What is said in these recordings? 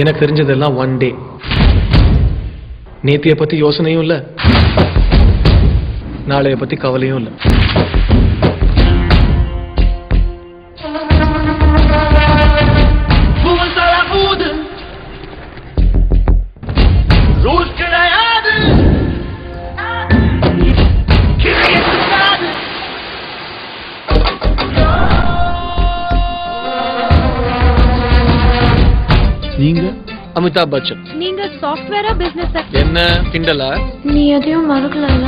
எனக்கு தெரிஞ்சதெல்லாம் one day. நேத்திய பத்தி யோசனையும் இல்ல, நாளைய பத்தி கவலையும் இல்ல. நீங்க அமிதாப் பச்சன். நீங்க சாஃப்ட்வேரா பிசினஸ்? என்ன கிண்டலா? நீ எதையும் மறக்கலல்ல?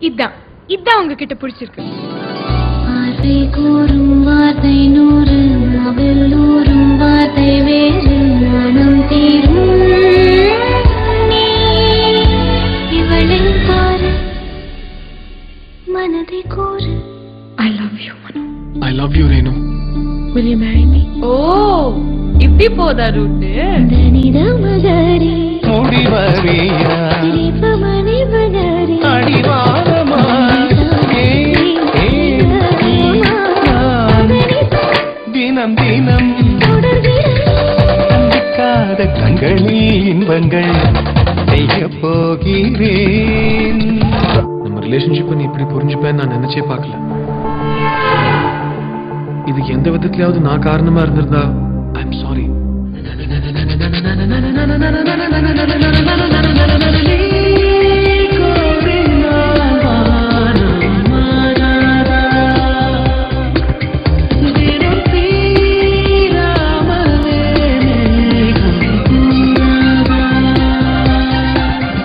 இதான் உங்ககிட்ட பிடிச்சிருக்கு. ஆசை கூறும் வார்த்தை நூறு, அவள் ஊறும் வார்த்தை வேறு, மனம் தீரும் நீ இவளின் பாரு, மனதை கூறு. I love you மனு. I love you Renu. Will you marry me? Oh, இப்படி போதா ரூட். தனித மகரி முடிவரியா திரிபமணி பகரி அடிவாரமா தினம் தினம் தொடர்கிறாத கண்களில் இன்பங்கள் செய்ய போகிறேன். நம்ம ரிலேஷன்ஷிப்பை நீ இப்படி புரிஞ்சுப்பேன்னு நான் நினைச்சே பார்க்கல. இது எந்த விதத்திலாவது நான் காரணமா இருந்திருந்தா ஐம் சாரி.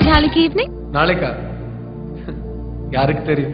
நாளைக்கு ஈவினிங்? நாளைக்கா? யாருக்கு தெரியும்?